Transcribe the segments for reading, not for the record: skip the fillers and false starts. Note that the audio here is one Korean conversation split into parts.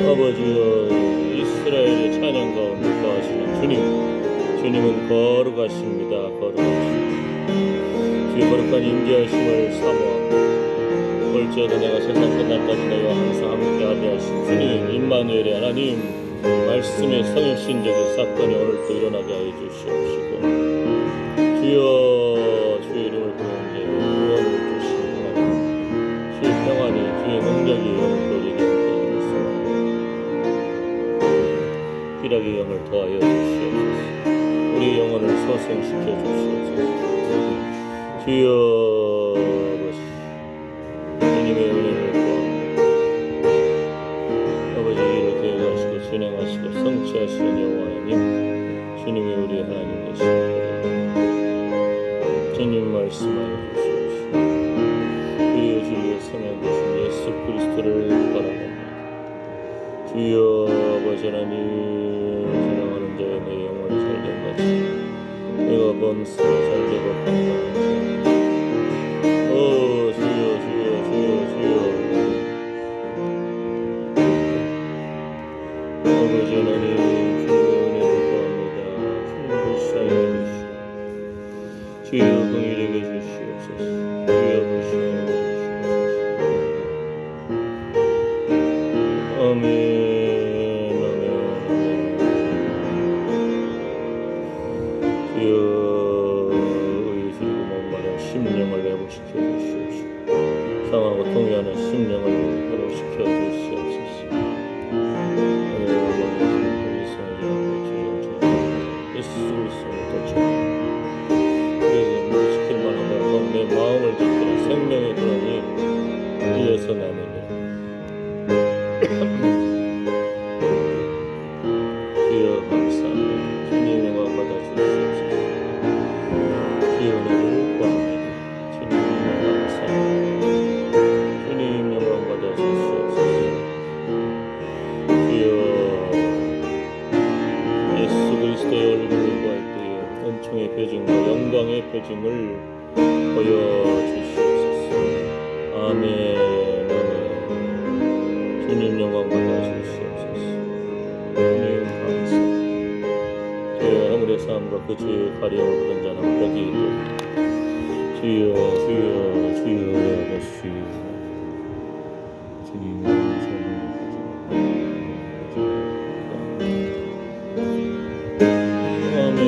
아버지여, 이스라엘의 찬양 가운데 거하시는 주님은 거룩하십니다. 거룩하십니다. 주의 거룩한 임재하심을 사모하고 볼지어다 내가 세상 끝날까지 너희와 항상 함께하게 하신 주님 임마누엘의 하나님, 말씀의 성육신적인 사건이 오늘도 일어나게 하여 주시옵시고, 주여, 주의 이름을 부르는 자 구원을 주시고 주의 평안이, 주의 능력이 오늘도 우리에게 함께하여 희락의 영을 더하여 주시옵소서. 우리 영혼을 소생시켜 주시옵소서. 주여, 주님의 은혜를 구합니다. 아버지, 일을 계획하시고 진행하시고 성취하시는 여호와 하나님, 주님이 우리 하나님 되십니다. 주님 말씀하여 주시옵시고, 우리의 주의 성령 되신 예수 그리스도를 바라봅니다. 주여, 아버지 하나님, 사랑하는 자여 내 영혼이 살된 같이 내가 범사에 살되고 건강하시 아버지 하나님, 주의 은혜를 구합니다. 주님 불쌍히 여기시오. 주여 긍휼히 여겨주시옵소서. 주여 불쌍히 여겨주시옵소서. 아멘, 아멘, 아멘. 주여 의지고 목마른 심령을 회복시켜 주시옵시고, 상하고 통회하는 심령을 회복시켜 주시옵소서. 내 마음을 지키는 생명의 근원이 이에서 나느니라. 주여 감사합니다. 주님 영광 받아 주시옵소서. 주의 은혜를 구합니다. 주님 감사합니다. 주님 영광 받아 주시옵소서. 주여, 예수 그리스도의 얼굴을 구할 때에 은총의 표징과 영광의 표징을 보여주시옵소서. 아멘, 아멘. 주님 영광 받아 주시옵소서. 주님 감사합니다. 주여, 하늘의 삶과 그 주의 가려움을 그런 자는 복이 있도록. 주여, 주여, 주여, 아버지, 주님 감사합니다. 아멘.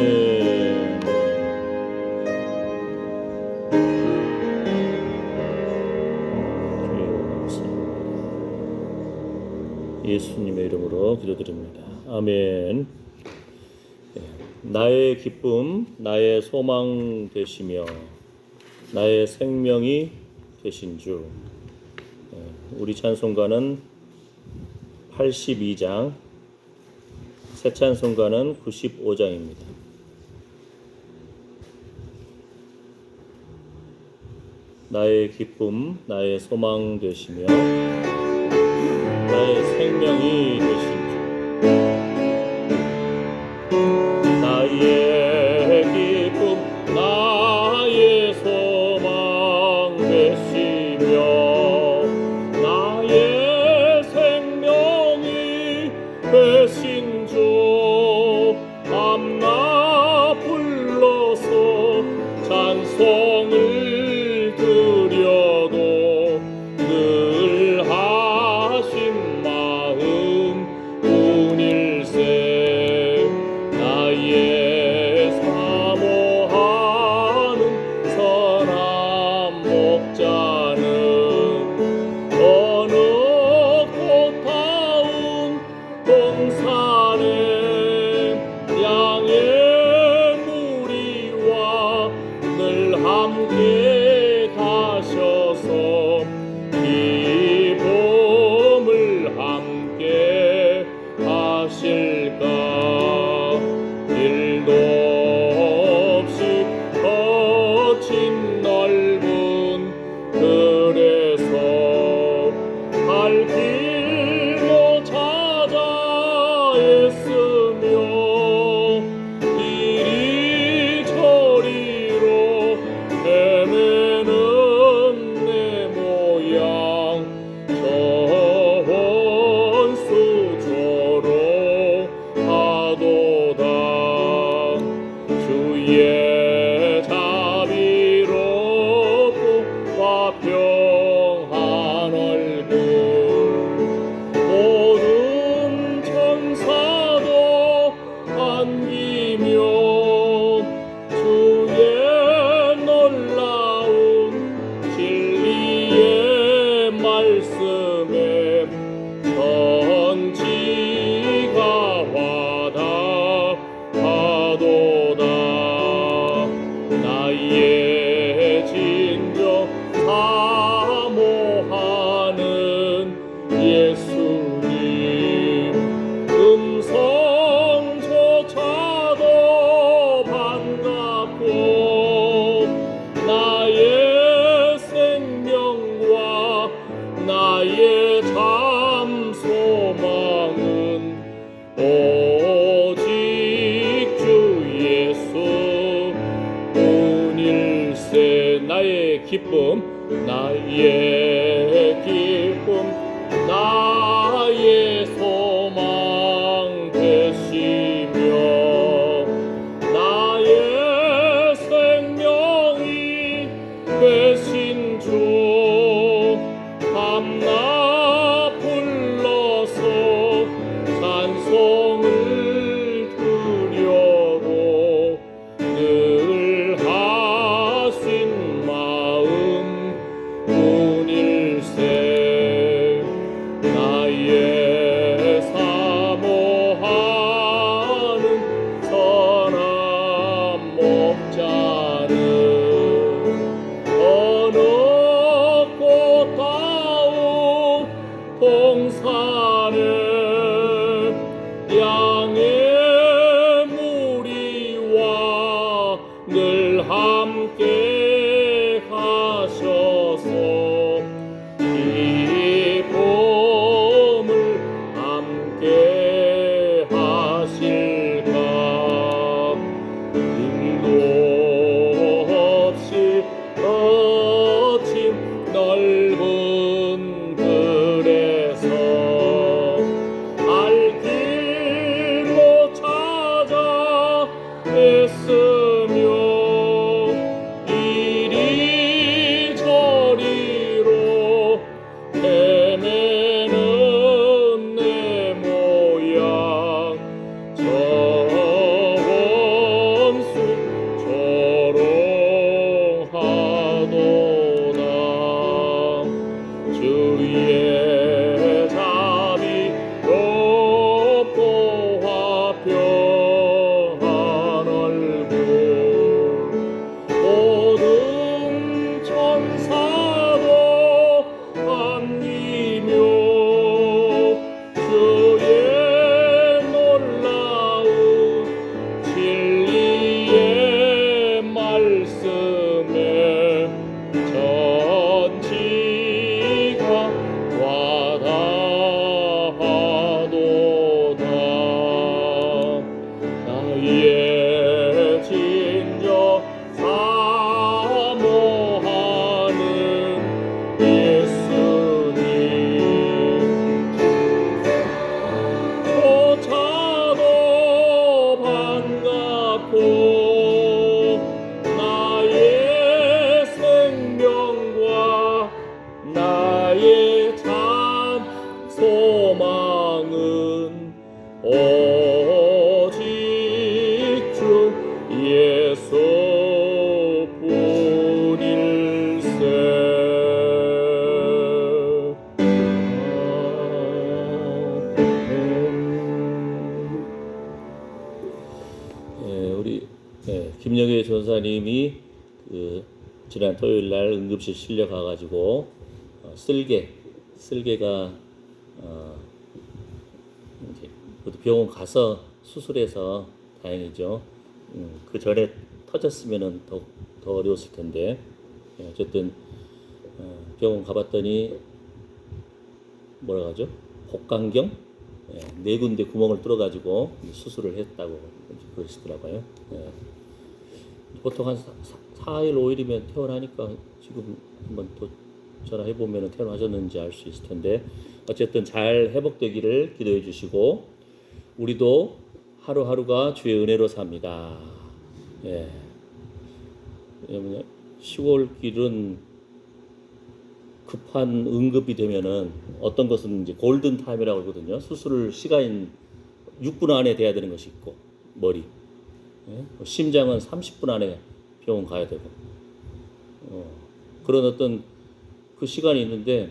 예수님의 이름으로 기도드립니다. 아멘. 나의 기쁨, 나의 소망 되시며 나의 생명이 되신 주. 우리 찬송가는 82장, 새 찬송가는 95장입니다. 나의 기쁨, 나의 소망 되시며 나의 생명이 되신 주. 나의 기쁨, 나의 소망 되시며 나의 생명이 되신 주. 밤낮 불러서 찬송을 드려도 늘 기쁨 나의 기쁨 나의 소망 되시며 나의 생명이 되신 주 밤낮 불러서 찬송을 드려도 늘 하신 마음 문일세 나의 사모하는 선한 목자는 어느 꽃다운 동산에 양의 무리와 늘 함께 가셔서 기쁨을 함께 하실까 힘도 없이 거친 넓은 들에서 알길로 찾아 애쓰며 이리저리로 헤매는 내 모양 저원수 조롱하도다 주의 자비 높고 화평한 얼굴 모든 천사도 반기며 주의 놀라운 진리의 말씀에 전지가 와닿아도다 나의 진정 사모하는 예수님 조차도 반갑고 나의 생명과 나의 참 소망은 오직 주 예수 뿐일세. 우리 김영애 전사님이 지난 토요일 날 응급실 실려 가가지고 쓸개가 이제 병원 가서 수술해서 다행이죠. 그 전에 터졌으면은 더 어려웠을 텐데 어쨌든 병원 가봤더니 뭐라 하죠? 복강경 네 군데 구멍을 뚫어가지고 수술을 했다고 그러시더라고요. 보통 한 4일 5일이면 퇴원하니까 지금 한번 또 전화해보면 퇴원하셨는지 알 수 있을 텐데 어쨌든 잘 회복되기를 기도해 주시고 우리도 하루하루가 주의 은혜로 삽니다. 왜냐면 시골길은 급한 응급이 되면은 어떤 것은 이제 골든 타임이라고 하거든요. 수술 시간인 6분 안에 돼야 되는 것이 있고 머리 심장은 30분 안에 병원 가야 되고 그런 어떤 그 시간이 있는데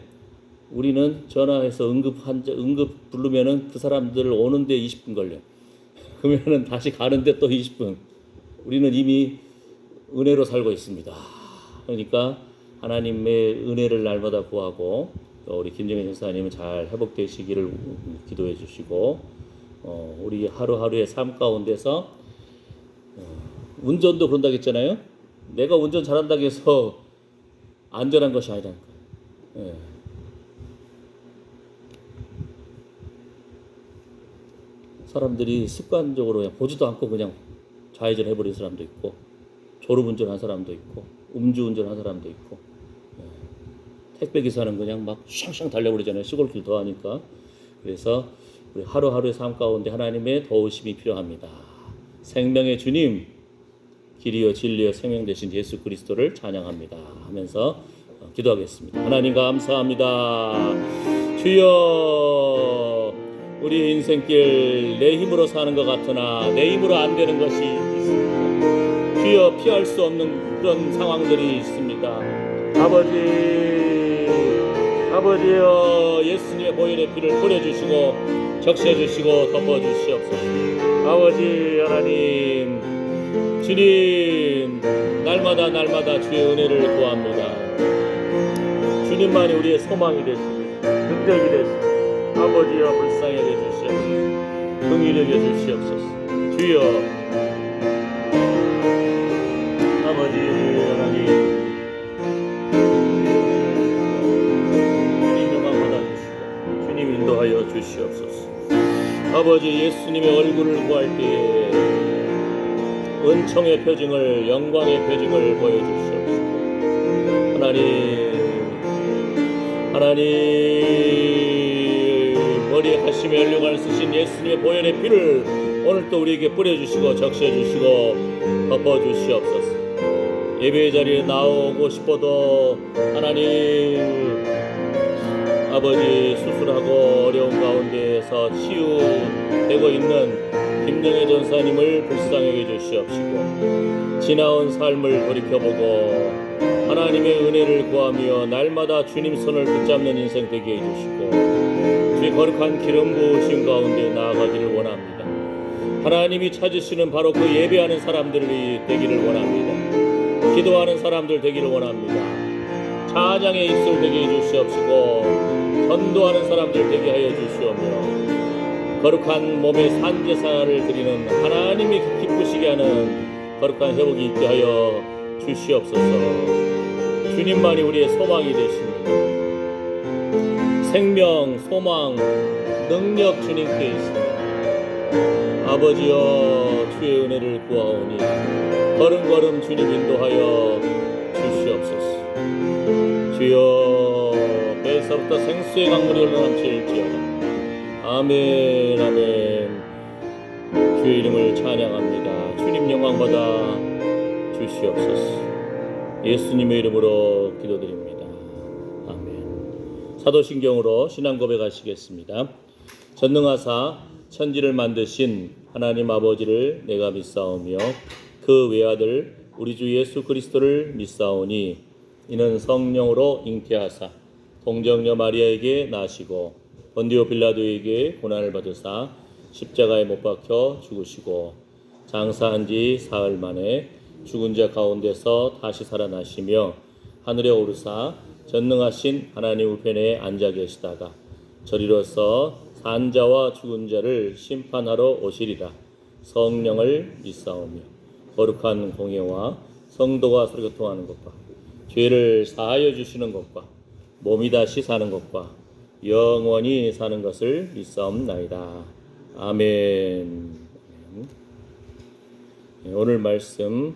우리는 전화해서 응급 부르면은 그 사람들 오는데 20분 걸려. 그러면은 다시 가는데 또 20분. 우리는 이미 은혜로 살고 있습니다. 그러니까 하나님의 은혜를 날마다 구하고 또 우리 김정현 전사님은 잘 회복되시기를 기도해 주시고 우리 하루하루의 삶 가운데서 운전도 그런다고 했잖아요. 내가 운전 잘한다고 해서 안전한 것이 아니라니까. 사람들이 습관적으로 그냥 보지도 않고 그냥 좌회전 해버린 사람도 있고 졸음운전한 사람도 있고 음주운전한 사람도 있고 택배 기사는 그냥 막 샹샹 달려버리잖아요. 시골길 더하니까. 그래서 우리 하루하루의 삶 가운데 하나님의 도우심이 필요합니다. 생명의 주님, 길이요 진리요 생명 되신 예수 그리스도를 찬양합니다 하면서 기도하겠습니다. 하나님 감사합니다. 주여, 우리 인생길 내 힘으로 사는 것 같으나 내 힘으로 안 되는 것이 있습니다. 주여, 피할 수 없는 그런 상황들이 있습니다. 아버지여, 예수님의 보혈의 피를 뿌려주시고 적셔주시고 덮어주시옵소서. 아버지 하나님, 주님, 날마다 주의 은혜를 구합니다. 주님만이 우리의 소망이 되시고 능력이 되시고 아버지여, 불쌍히 여겨주시옵소서. 긍휼히 여겨주시옵소서. 주여, 아버지 하나님, 주님 영광 받아주시고 주님 인도하여 주시옵소서. 아버지, 예수님의 얼굴을 구할 때에 은총의 표징을, 영광의 표징을 보여주시옵소서. 하나님, 머리에 하심에 연료관을 쓰신 예수님의 보혈의 피를 오늘 또 우리에게 뿌려주시고 적셔주시고 덮어주시옵소서. 예배의 자리에 나오고 싶어도 하나님 아버지, 수술하고 어려운 가운데에서 치유되고 있는 김정혜 전사님을 불쌍히 여겨주시옵시고 지나온 삶을 돌이켜보고 하나님의 은혜를 구하며 날마다 주님 손을 붙잡는 인생 되게 해주시고 주의 거룩한 기름 부으심 가운데 나아가기를 원합니다. 하나님이 찾으시는 바로 그 예배하는 사람들이 되기를 원합니다. 기도하는 사람들 되기를 원합니다. 찬양의 입술 되게 해주시옵시고 전도하는 사람들 되게 하여 주시오며 거룩한 몸의 산제사를 드리는 하나님이 기쁘시게 하는 거룩한 회복이 있게 하여 주시옵소서. 주님만이 우리의 소망이 되십니다. 생명, 소망, 능력 주님께 있습니다. 아버지여, 주의 은혜를 구하오니 걸음걸음 주님 인도하여 주시옵소서. 주여, 배에서부터 생수의 강물이 흘러넘칠지어다. 아멘, 아멘. 주의 이름을 찬양합니다. 주님 영광 받아 주시옵소서. 예수님의 이름으로 기도드립니다. 아멘. 사도신경으로 신앙 고백하시겠습니다. 전능하사 천지를 만드신 하나님 아버지를 내가 믿사오며 그 외아들 우리 주 예수 그리스도를 믿사오니 이는 성령으로 잉태하사 동정녀 마리아에게 나시고 본디오 빌라도에게 고난을 받으사 십자가에 못 박혀 죽으시고 장사한 지 사흘 만에 죽은 자 가운데서 다시 살아나시며 하늘에 오르사 전능하신 하나님 우편에 앉아 계시다가 저리로서 산 자와 죽은 자를 심판하러 오시리라. 성령을 믿사오며 거룩한 공예와 성도가 서로 교통하는 것과 죄를 사하여 주시는 것과 몸이 다시 사는 것과 영원히 사는 것을 믿사옵나이다. 아멘. 오늘 말씀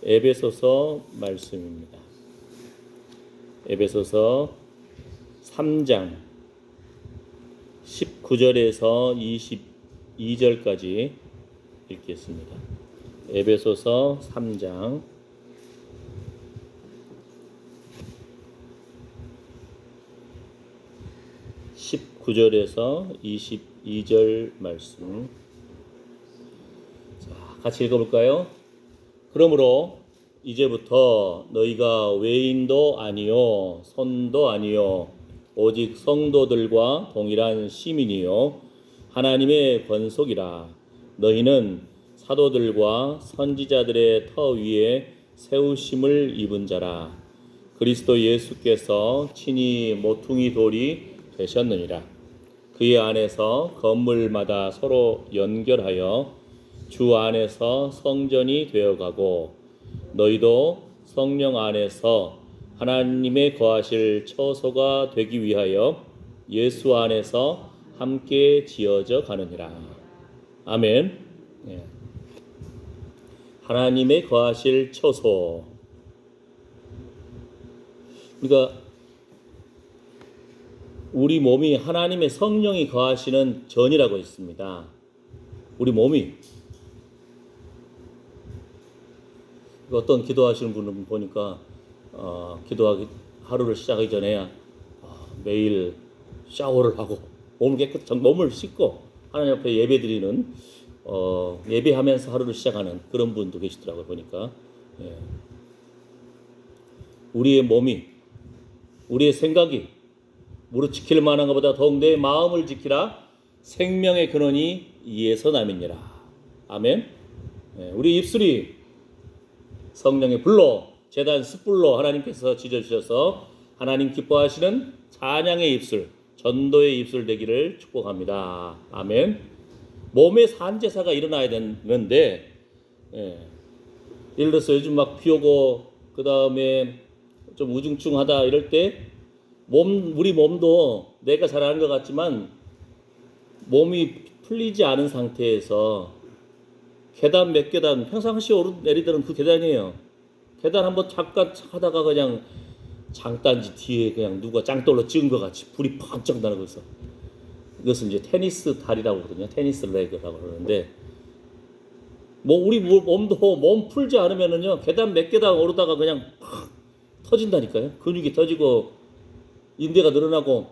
에베소서 말씀입니다. 에베소서 3장 19절에서 22절까지 읽겠습니다. 에베소서 3장 19절에서 22절 말씀. 자, 같이 읽어볼까요? 그러므로 이제부터 너희가 외인도 아니요 손도 아니요 오직 성도들과 동일한 시민이요 하나님의 권속이라. 너희는 사도들과 선지자들의 터 위에 세우심을 입은 자라. 그리스도 예수께서 친히 모퉁이 돌이 되셨느니라. 그의 안에서 건물마다 서로 연결하여 주 안에서 성전이 되어가고 너희도 성령 안에서 하나님의 거하실 처소가 되기 위하여 예수 안에서 함께 지어져 가느니라. 아멘. 예. 하나님의 거하실 처소. 우리가 우리 몸이 하나님의 성령이 거하시는 전이라고 했습니다. 우리 몸이 어떤 기도하시는 분은 보니까 기도하기 하루를 시작하기 전에 매일 샤워를 하고 몸을 씻고 하나님 앞에 예배드리는 예배하면서 하루를 시작하는 그런 분도 계시더라고요. 보니까 예. 우리의 몸이 우리의 생각이 무릇 지킬 만한 것보다 더욱 내 마음을 지키라 생명의 근원이 이에서 남이니라. 아멘. 예. 우리 입술이 성령의 불로 제단 숯불로 하나님께서 지져주셔서 하나님 기뻐하시는 찬양의 입술 전도의 입술 되기를 축복합니다. 아멘. 몸의 산제사가 일어나야 되는데 예를 들어서 요즘 막 비 오고 그 다음에 좀 우중충하다 이럴 때 우리 몸도 내가 잘하는 것 같지만 몸이 풀리지 않은 상태에서 계단 몇 계단 평상시 내리더는 그 계단이에요. 계단 한번 잠깐 하다가 그냥 장단지 뒤에 그냥 누가 짱돌로 찍은 것 같이 불이 번쩍 나는 거죠. 이것은 이제 테니스 다리라고 그러거든요. 테니스 레그라고 그러는데 우리 몸도 몸 풀지 않으면은요 계단 몇 계단 오르다가 그냥 팍 터진다니까요. 근육이 터지고 인대가 늘어나고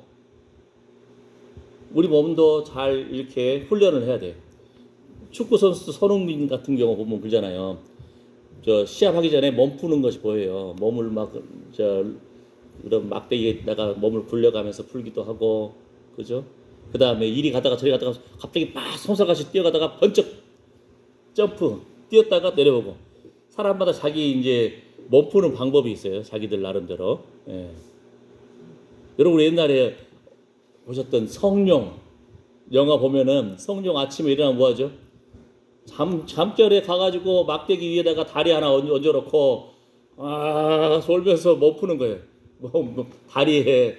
우리 몸도 잘 이렇게 훈련을 해야 돼요. 축구 선수 손흥민 같은 경우 보면 그러잖아요. 시합하기 전에 몸 푸는 것이 보여요. 몸을 이런 막대기에다가 몸을 굴려가면서 풀기도 하고, 그죠? 그 다음에 이리 가다가 저리 가다가 갑자기 막 손살같이 뛰어가다가 번쩍 점프 뛰었다가 내려오고. 사람마다 자기 이제 몸 푸는 방법이 있어요. 자기들 나름대로. 예. 여러분 옛날에 보셨던 성룡 영화 보면은 성룡 아침에 일어나면 뭐하죠? 잠결에 가가지고 막대기 위에다가 다리 하나 얹어놓고 솔면서 몸 푸는 거예요. 다리에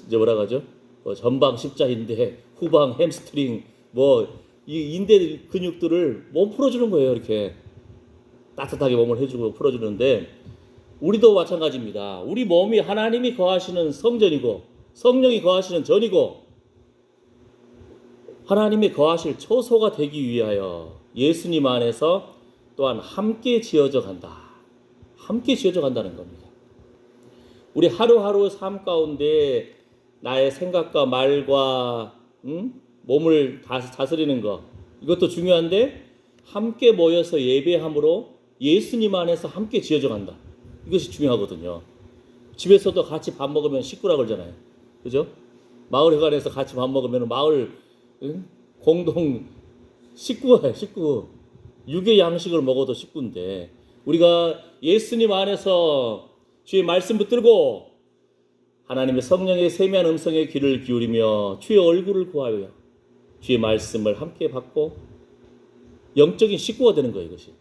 이제 뭐라 하죠? 전방 십자인대, 후방 햄스트링, 이 인대 근육들을 몸 풀어주는 거예요. 이렇게 따뜻하게 몸을 해주고 풀어주는데 우리도 마찬가지입니다. 우리 몸이 하나님이 거하시는 성전이고 성령이 거하시는 전이고 하나님이 거하실 처소가 되기 위하여 예수님 안에서 또한 함께 지어져 간다. 함께 지어져 간다는 겁니다. 우리 하루하루 삶 가운데 나의 생각과 말과 몸을 다스리는 것 이것도 중요한데 함께 모여서 예배함으로 예수님 안에서 함께 지어져 간다. 이것이 중요하거든요. 집에서도 같이 밥 먹으면 식구라 그러잖아요. 그죠? 마을회관에서 같이 밥 먹으면 마을 공동 식구예요. 식구. 육의 양식을 먹어도 식구인데 우리가 예수님 안에서 주의 말씀 붙들고 하나님의 성령의 세미한 음성에 귀를 기울이며 주의 얼굴을 구하여 주의 말씀을 함께 받고 영적인 식구가 되는 거예요. 이것이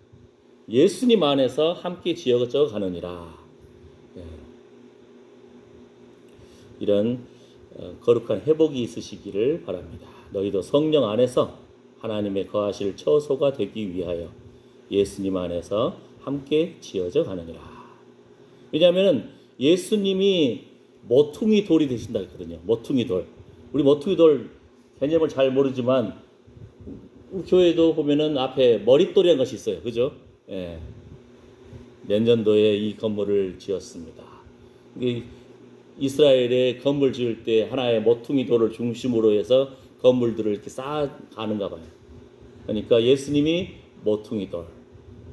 예수님 안에서 함께 지어져 가느니라. 이런 거룩한 회복이 있으시기를 바랍니다. 너희도 성령 안에서 하나님의 거하실 처소가 되기 위하여 예수님 안에서 함께 지어져 가느니라. 왜냐하면 예수님이 모퉁이 돌이 되신다 했거든요. 모퉁이 돌. 우리 모퉁이 돌 개념을 잘 모르지만 우리 교회도 보면은 앞에 머릿돌이라는 것이 있어요. 그죠? 예. 내년도에 이 건물을 지었습니다. 이스라엘의 건물 지을 때 하나의 모퉁이 돌을 중심으로 해서 건물들을 이렇게 쌓아가는가 봐요. 그러니까 예수님이 모퉁이 돌.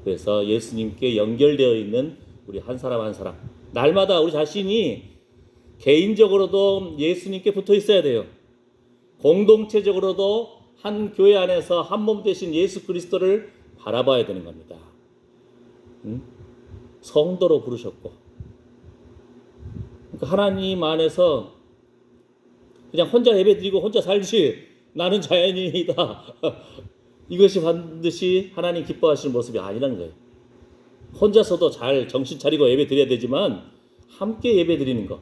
그래서 예수님께 연결되어 있는 우리 한 사람 한 사람. 날마다 우리 자신이 개인적으로도 예수님께 붙어 있어야 돼요. 공동체적으로도 한 교회 안에서 한 몸 되신 예수 그리스도를 바라봐야 되는 겁니다. 성도로 부르셨고 그러니까 하나님 안에서 그냥 혼자 예배드리고 혼자 살지 나는 자연인이다. 이것이 반드시 하나님 기뻐하시는 모습이 아니라는 거예요. 혼자서도 잘 정신 차리고 예배드려야 되지만 함께 예배드리는 것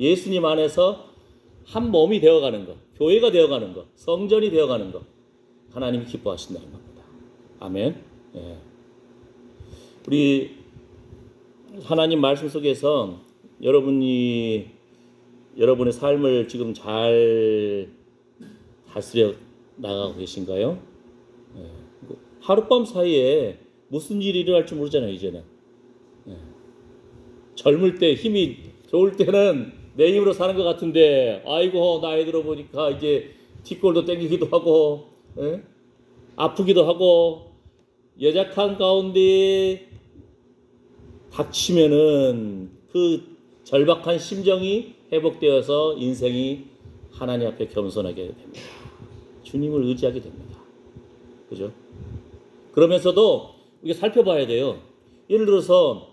예수님 안에서 한 몸이 되어가는 것 교회가 되어가는 것 성전이 되어가는 것 하나님이 기뻐하신다는 겁니다. 아멘. 예. 우리 하나님 말씀 속에서 여러분이 여러분의 삶을 지금 잘 다스려 나가고 계신가요? 예. 하룻밤 사이에 무슨 일이 일어날지 모르잖아요, 이제는. 예. 젊을 때 힘이 좋을 때는 내 힘으로 사는 것 같은데, 아이고, 나이 들어보니까 이제 뒷골도 땡기기도 하고, 예? 아프기도 하고, 여약한 가운데 닥치면은 그 절박한 심정이 회복되어서 인생이 하나님 앞에 겸손하게 됩니다. 주님을 의지하게 됩니다. 그죠? 그러면서도 우리가 살펴봐야 돼요. 예를 들어서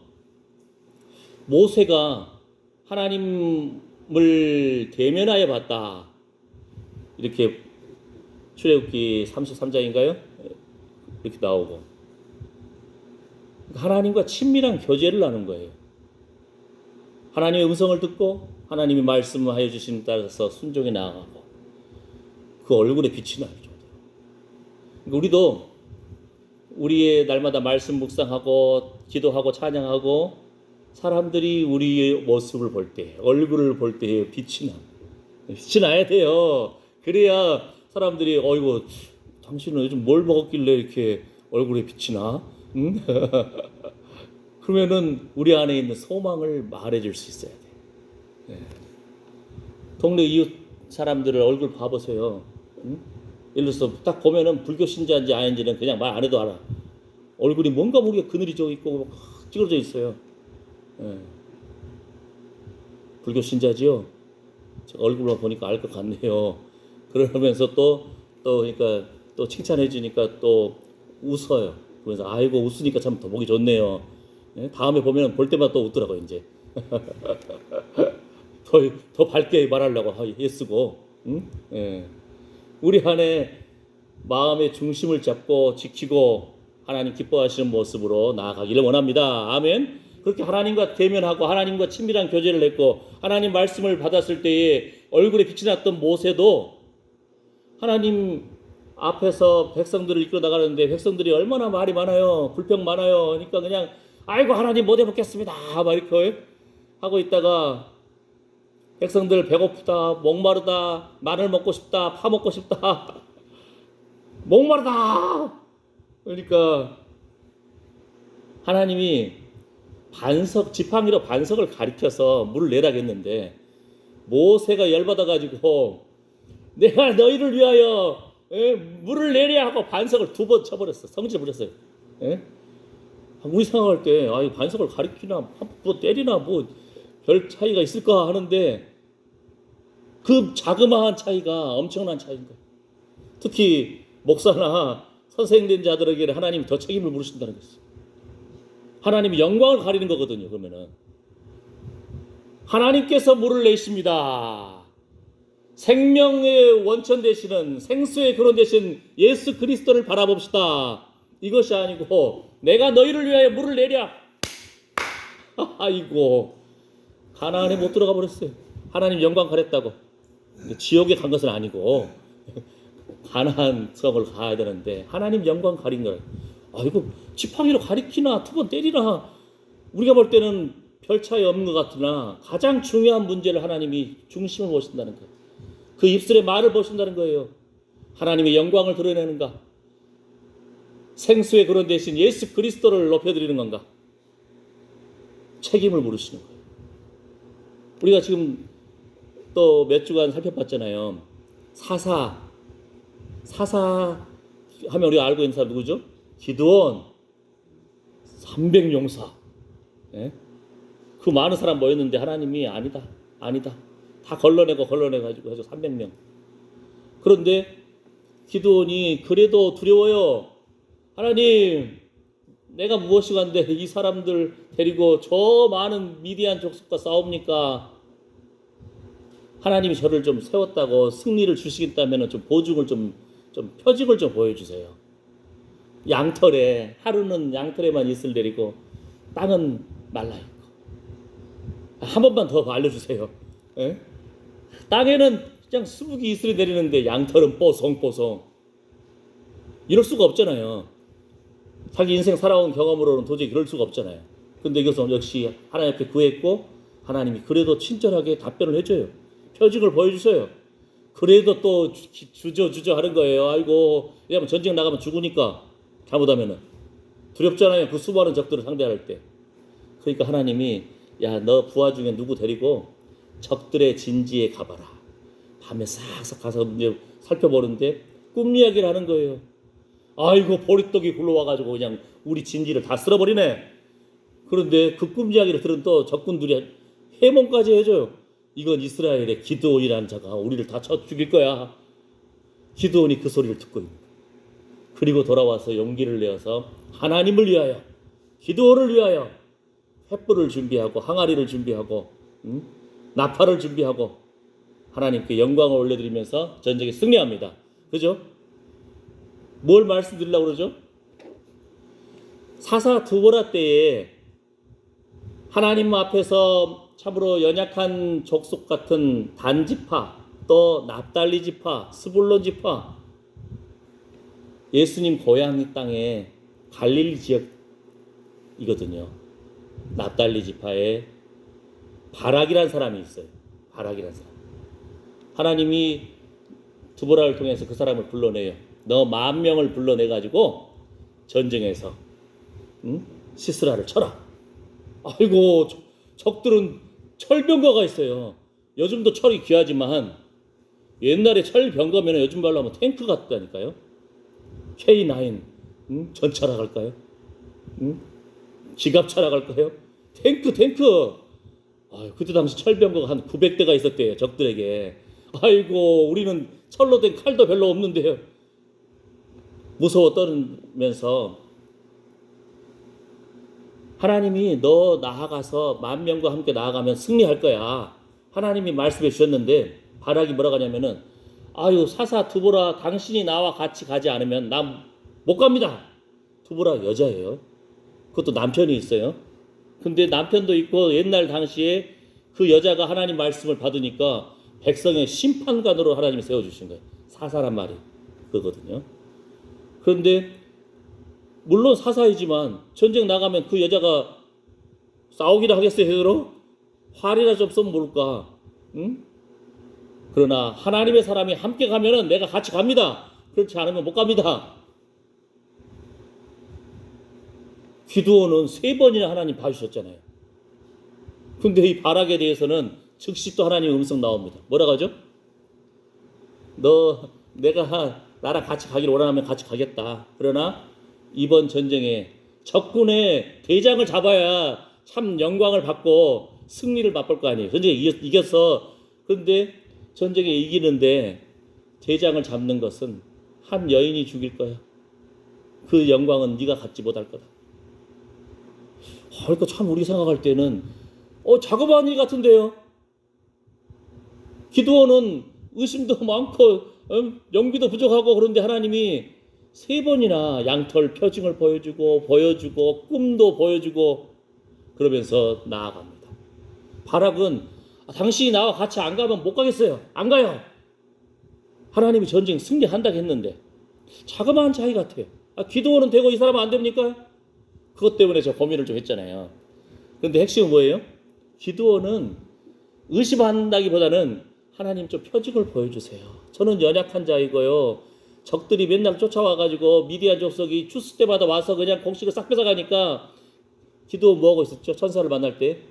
모세가 하나님을 대면하여 봤다. 이렇게 출애굽기 33장인가요? 이렇게 나오고. 하나님과 친밀한 교제를 나눈 거예요. 하나님의 음성을 듣고 하나님이 말씀하여 주신 따라서 순종해 나아가고 그 얼굴에 빛이 나요. 우리도 우리의 날마다 말씀 묵상하고 기도하고 찬양하고 사람들이 우리의 모습을 볼 때, 얼굴을 볼 때 빛이 나. 빛이 나야 돼요. 그래야 사람들이 어이구 당신은 요즘 뭘 먹었길래 이렇게 얼굴에 빛이 나? 응? 그러면은 우리 안에 있는 소망을 말해줄 수 있어야 돼. 네. 동네 이웃 사람들을 얼굴 봐보세요. 응? 예를 들어서 딱 보면은 불교 신자인지 아닌지는 그냥 말 안 해도 알아. 얼굴이 뭔가 모르게 그늘이 져 있고 찌그러져 있어요. 네. 불교 신자지요? 얼굴만 보니까 알 것 같네요. 그러면서 또 그러니까 또 칭찬해 주니까 또 웃어요. 그래서 아이고 웃으니까 참 더 보기 좋네요. 네? 다음에 보면 볼 때마다 또 웃더라고요 이제. 더 밝게 말하려고 애쓰고. 응? 네. 우리 안에 마음의 중심을 잡고 지키고 하나님 기뻐하시는 모습으로 나아가기를 원합니다. 아멘. 그렇게 하나님과 대면하고 하나님과 친밀한 교제를 했고 하나님 말씀을 받았을 때에 얼굴에 빛이 났던 모세도 하나님 앞에서 백성들을 이끌어 나가는데 백성들이 얼마나 말이 많아요. 불평 많아요. 그러니까 그냥 아이고 하나님 못 해먹겠습니다. 막 이렇게 하고 있다가 백성들 배고프다, 목마르다, 마늘 먹고 싶다, 파 먹고 싶다, 목마르다. 그러니까 하나님이 지팡이로 반석을 가리켜서 물을 내라고 했는데 모세가 열받아가지고 내가 너희를 위하여 물을 내려 하고 반석을 2번 쳐버렸어. 성질 부렸어요. 우리 생각할 때 이 반석을 가리키나 뭐 때리나 뭐 별 차이가 있을까 하는데 그 자그마한 차이가 엄청난 차이인 거예요. 특히 목사나 선생된 자들에게는 하나님이 더 책임을 물으신다는 것이죠. 하나님이 영광을 가리는 거거든요. 그러면은 하나님께서 물을 내십니다. 생명의 원천 되시는 생수의 근원 되신 예수 그리스도를 바라봅시다. 이것이 아니고 내가 너희를 위하여 물을 내랴. 아이고 가나안에 못 들어가 버렸어요. 하나님 영광 가렸다고. 지옥에 간 것은 아니고 가나안 성을 가야 되는데 하나님 영광 가린 거예요. 아이고 지팡이로 가리키나 2번 때리나 우리가 볼 때는 별 차이 없는 것 같으나 가장 중요한 문제를 하나님이 중심을 보신다는 거예요. 그 입술의 말을 보신다는 거예요. 하나님의 영광을 드러내는가? 생수의 근원 대신 예수 그리스도를 높여드리는 건가? 책임을 물으시는 거예요. 우리가 지금 또 몇 주간 살펴봤잖아요. 사사 하면 우리가 알고 있는 사람 누구죠? 기드온 300용사. 예? 그 많은 사람 모였는데 하나님이 아니다. 다 걸러내가지고 해서 300명. 그런데 기드온이 그래도 두려워요. 하나님, 내가 무엇이 간데 이 사람들 데리고 저 많은 미디안 족속과 싸웁니까? 하나님이 저를 좀 세웠다고 승리를 주시겠다면 좀 보증을 좀 표징을 좀 보여주세요. 양털에 하루는 양털에만 이슬 내리고 땅은 말라 있고 한 번만 더 알려주세요. 에? 땅에는 그냥 수북이 이슬이 내리는데 양털은 뽀송뽀송. 이럴 수가 없잖아요. 자기 인생 살아온 경험으로는 도저히 그럴 수가 없잖아요. 근데 이것은 역시 하나님 앞에 구했고 하나님이 그래도 친절하게 답변을 해줘요. 표징을 보여주세요. 그래도 또 주저 하는 거예요. 아이고, 왜냐면 전쟁 나가면 죽으니까, 잘못하면은 두렵잖아요. 그 수많은 적들을 상대할 때. 그러니까 하나님이, 야, 너 부하 중에 누구 데리고 적들의 진지에 가봐라. 밤에 싹싹 가서 이제 살펴보는데 꿈 이야기를 하는 거예요. 아이고, 보리떡이 굴러와가지고 그냥 우리 진지를 다 쓸어버리네. 그런데 그 꿈 이야기를 들은 또 적군들이 해몽까지 해줘요. 이건 이스라엘의 기드온이라는 자가 우리를 다 쳐 죽일 거야. 기드온이 그 소리를 듣고 있는 거예요. 그리고 돌아와서 용기를 내어서 하나님을 위하여, 기드온을 위하여 횃불을 준비하고 항아리를 준비하고 나팔을 준비하고 하나님께 영광을 올려드리면서 전쟁에 승리합니다. 그죠? 뭘 말씀드리려고 그러죠? 사사 드보라 때에 하나님 앞에서 참으로 연약한 족속 같은 단 지파, 또 납달리 지파, 스불론 지파, 예수님 고향 땅에 갈릴리 지역이거든요. 납달리 지파에 바락이라는 사람이 있어요. 바락이라는 사람. 하나님이 드보라를 통해서 그 사람을 불러내요. 너 10,000명을 불러내가지고 전쟁에서 시스라를 쳐라. 아이고, 적들은 철병거가 있어요. 요즘도 철이 귀하지만 옛날에 철병거면 요즘 말로 하면 탱크 같다니까요. K9 전차라 갈까요? 지갑차라 갈까요? 탱크. 아유, 그때 당시 철병거가 한 900대가 있었대요. 적들에게. 아이고, 우리는 철로 된 칼도 별로 없는데요. 무서워 떨면서 하나님이 너 나아가서 10,000명과 함께 나아가면 승리할 거야. 하나님이 말씀해 주셨는데 바락이 뭐라고 하냐면은, 아유, 사사 드보라 당신이 나와 같이 가지 않으면 난 못 갑니다. 드보라 여자예요. 그것도 남편이 있어요. 근데 남편도 있고 옛날 당시에 그 여자가 하나님 말씀을 받으니까 백성의 심판관으로 하나님이 세워주신 거예요. 사사란 말이 그거거든요. 그런데 물론 사사이지만 전쟁 나가면 그 여자가 싸우기나 하겠어요. 제대로? 활이나 좀 쏘면 모를까. 응? 그러나 하나님의 사람이 함께 가면은 내가 같이 갑니다. 그렇지 않으면 못 갑니다. 기드온은 3번이나 하나님 봐주셨잖아요. 근데 이 바락에 대해서는 즉시 또 하나님의 음성 나옵니다. 뭐라고 하죠? 너 내가 나랑 같이 가기를 원하면 같이 가겠다. 그러나 이번 전쟁에 적군의 대장을 잡아야 참 영광을 받고 승리를 맛볼 거 아니에요. 전쟁에 이겼어. 그런데 전쟁에 이기는데 대장을 잡는 것은 한 여인이 죽일 거야. 그 영광은 네가 갖지 못할 거다. 그러니까 참 우리 생각할 때는 자그마한 일 같은데요. 기드온은 의심도 많고 연기도 부족하고 그런데 하나님이 3번이나 양털 표징을 보여주고 꿈도 보여주고 그러면서 나아갑니다. 바락은 당신이 나와 같이 안 가면 못 가겠어요. 안 가요. 하나님이 전쟁 승리한다고 했는데 자그마한 차이 같아요. 기드온은 되고 이 사람은 안 됩니까? 그것 때문에 저 고민을 좀 했잖아요. 그런데 핵심은 뭐예요? 기드온은 의심한다기보다는 하나님 좀 표징을 보여주세요. 저는 연약한 자이고요. 적들이 맨날 쫓아와가지고 미디안 족속이 추수 때마다 와서 그냥 곡식을 싹 뺏어가니까 기드온 뭐하고 있었죠? 천사를 만날 때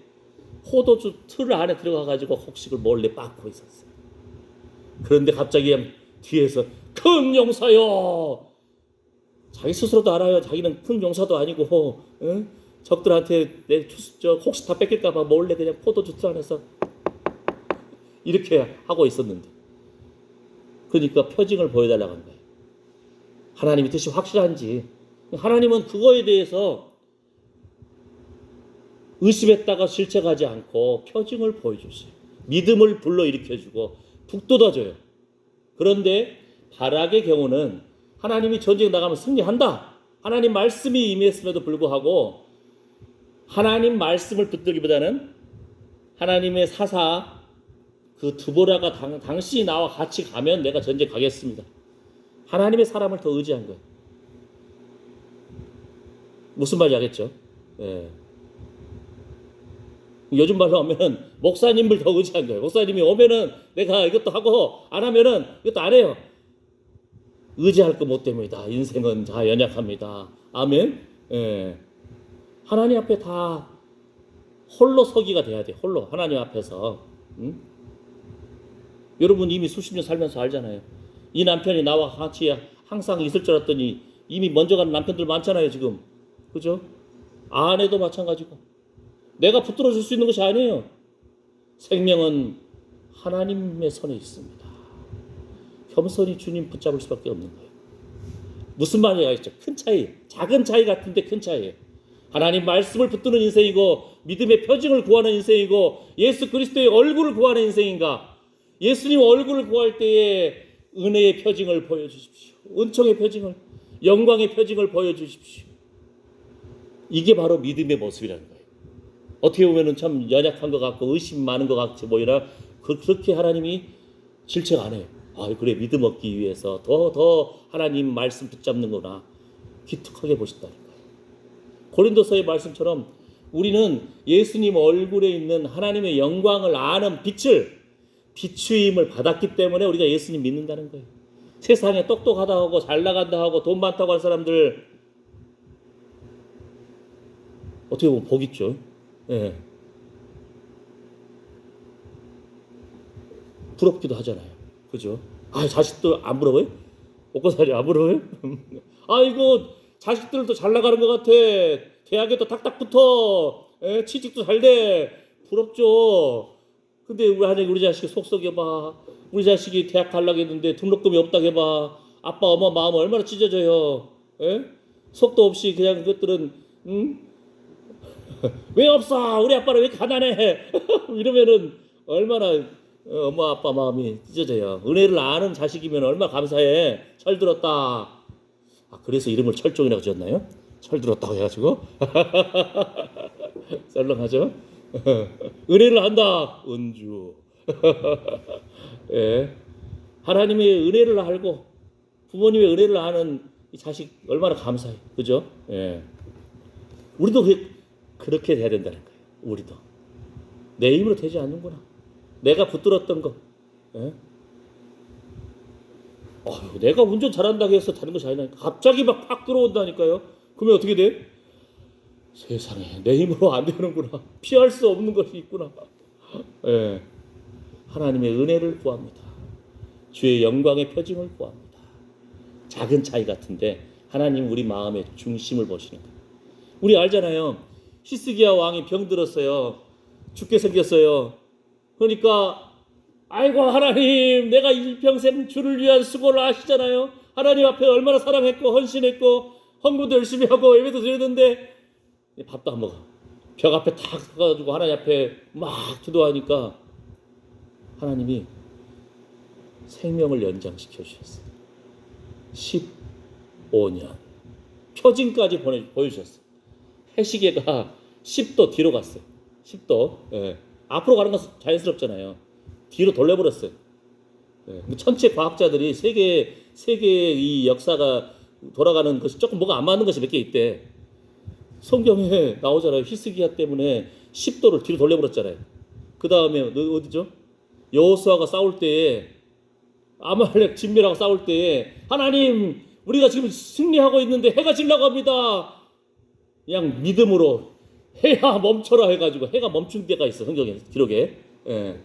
포도주 틀 안에 들어가가지고 곡식을 몰래 빻고 있었어요. 그런데 갑자기 뒤에서 큰 용사요. 자기 스스로도 알아요. 자기는 큰 용사도 아니고 적들한테 내 혹시 다 뺏길까봐 몰래 그냥 포도주 틀 안에서 이렇게 하고 있었는데 그러니까 표징을 보여달라고 한 거예요. 하나님의 뜻이 확실한지. 하나님은 그거에 대해서 의심했다가 실책하지 않고 표징을 보여주세요. 믿음을 불러일으켜주고 북돋아줘요. 그런데 바락의 경우는 하나님이 전쟁 나가면 승리한다. 하나님 말씀이 임했음에도 불구하고 하나님 말씀을 붙들기보다는 하나님의 사사 그 드보라가 당신이 나와 같이 가면 내가 전쟁 가겠습니다. 하나님의 사람을 더 의지한 거예요. 무슨 말인지 알겠죠? 예. 요즘 말로 하면은 목사님을 더 의지한 거예요. 목사님이 오면은 내가 이것도 하고 안 하면은 이것도 안 해요. 의지할 거 못 됩니다. 인생은 다 연약합니다. 아멘. 예. 하나님 앞에 다 홀로 서기가 돼야 돼. 홀로 하나님 앞에서. 응? 여러분 이미 수십 년 살면서 알잖아요. 이 남편이 나와 같이 항상 있을 줄 알았더니 이미 먼저 가는 남편들 많잖아요 지금. 그죠? 아내도 마찬가지고. 내가 붙들어 줄 수 있는 것이 아니에요. 생명은 하나님의 손에 있습니다. 겸손히 주님 붙잡을 수밖에 없는 거예요. 무슨 말이야 있죠? 큰 차이, 작은 차이 같은데 큰 차이예요. 하나님 말씀을 붙드는 인생이고 믿음의 표징을 구하는 인생이고 예수 그리스도의 얼굴을 구하는 인생인가? 예수님 얼굴을 구할 때에 은혜의 표징을 보여주십시오. 은총의 표징을, 영광의 표징을 보여주십시오. 이게 바로 믿음의 모습이라는 거예요. 어떻게 보면 참 연약한 것 같고 의심 많은 것 같이 보이나 그렇게 하나님이 질책 안 해요. 아 그래 믿음 얻기 위해서 더 하나님 말씀 붙잡는구나 기특하게 보신다는 거예요. 고린도서의 말씀처럼 우리는 예수님 얼굴에 있는 하나님의 영광을 아는 비추임을 받았기 때문에 우리가 예수님 믿는다는 거예요. 세상에 똑똑하다 하고 잘 나간다 하고 돈 많다고 할 사람들 어떻게 보면 복 있죠. 예. 부럽기도 하잖아요. 그죠? 아, 자식들 안 부러워요? 옷고살이 안 부러워요? 아이고, 자식들도 잘 나가는 것 같아. 대학에도 탁탁 붙어. 예? 취직도 잘 돼. 부럽죠? 근데 우리 자식이 속썩여봐. 우리 자식이 대학 가려고 했는데 등록금이 없다고 해봐. 아빠, 엄마 마음 얼마나 찢어져요. 예? 속도 없이 그냥 그것들은, 왜 없어? 우리 아빠는 왜 가난해? 이러면은 얼마나 엄마 아빠 마음이 찢어져요. 은혜를 아는 자식이면 얼마나 감사해. 철 들었다. 아, 그래서 이름을 철종이라고 지었나요? 철 들었다고 해가지고 썰렁하죠? 은혜를 한다. 은주. 예. 하나님의 은혜를 알고 부모님의 은혜를 아는 이 자식 얼마나 감사해. 그죠? 예. 우리도 그렇게 돼야 된다는 거예요. 우리도. 내 힘으로 되지 않는구나. 내가 붙들었던 거. 예? 내가 운전 잘한다고 해서 다른 것이 아니라 갑자기 막 팍 들어온다니까요. 그러면 어떻게 돼? 세상에 내 힘으로 안 되는구나. 피할 수 없는 것이 있구나. 예. 하나님의 은혜를 구합니다. 주의 영광의 표징을 구합니다. 작은 차이 같은데 하나님 우리 마음의 중심을 보시는 거예요. 우리 알잖아요. 히스기야 왕이 병들었어요. 죽게 생겼어요. 그러니까 아이고 하나님 내가 일평생 주를 위한 수고를 하시잖아요. 하나님 앞에 얼마나 사랑했고 헌신했고 헌금도 열심히 하고 예배도 드렸는데 밥도 안 먹어. 벽 앞에 탁 서가지고 하나님 앞에 막 기도하니까 하나님이 생명을 연장시켜 주셨어요. 15년 표징까지 보여주셨어요. 해시계가 10도 뒤로 갔어요. 10도. 예. 앞으로 가는 건 자연스럽잖아요. 뒤로 돌려버렸어요. 예. 천체 과학자들이 세계 이 역사가 돌아가는 것이 조금 뭐가 안 맞는 것이 몇 개 있대. 성경에 나오잖아요. 히스기야 때문에 10도를 뒤로 돌려버렸잖아요. 그 다음에 어디죠? 여호수아가 싸울 때에 아말렉 진멸하고 싸울 때에 하나님 우리가 지금 승리하고 있는데 해가 지려고 합니다. 그냥 믿음으로 해야 멈춰라 해가지고 해가 멈춘 데가 있어. 성경에 기록에. 예.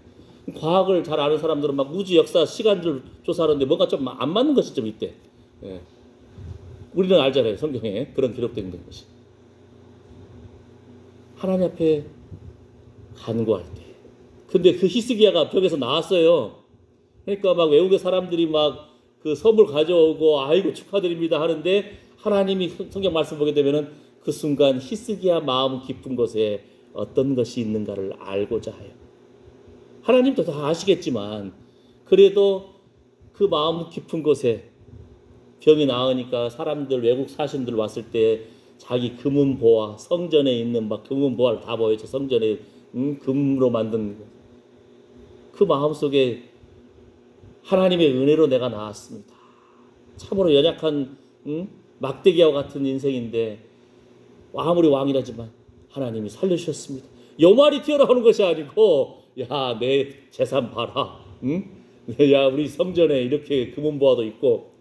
과학을 잘 아는 사람들은 막 우주 역사 시간들 조사하는데 뭔가 좀 안 맞는 것이 좀 있대. 예. 우리는 알잖아요. 성경에 그런 기록된 것이. 하나님 앞에 간구할 때. 근데 그 히스기야가 벽에서 나왔어요. 그러니까 막 외국의 사람들이 막 그 선물 가져오고 아이고 축하드립니다 하는데 하나님이 성경 말씀 보게 되면은 그 순간 히스기야 마음 깊은 곳에 어떤 것이 있는가를 알고자 해요. 하나님도 다 아시겠지만 그래도 그 마음 깊은 곳에 병이 나으니까 사람들 외국 사신들 왔을 때 자기 금은보화 성전에 있는 막 금은보화를 다 보여줘. 성전에 금으로 만든 그 마음속에 하나님의 은혜로 내가 나왔습니다. 참으로 연약한 막대기와 같은 인생인데 아무리 왕이라지만 하나님이 살려주셨습니다. 요 말이 튀어나오는 것이 아니고 야, 내 재산 봐라. 응? 야, 우리 성전에 이렇게 금은보화도 있고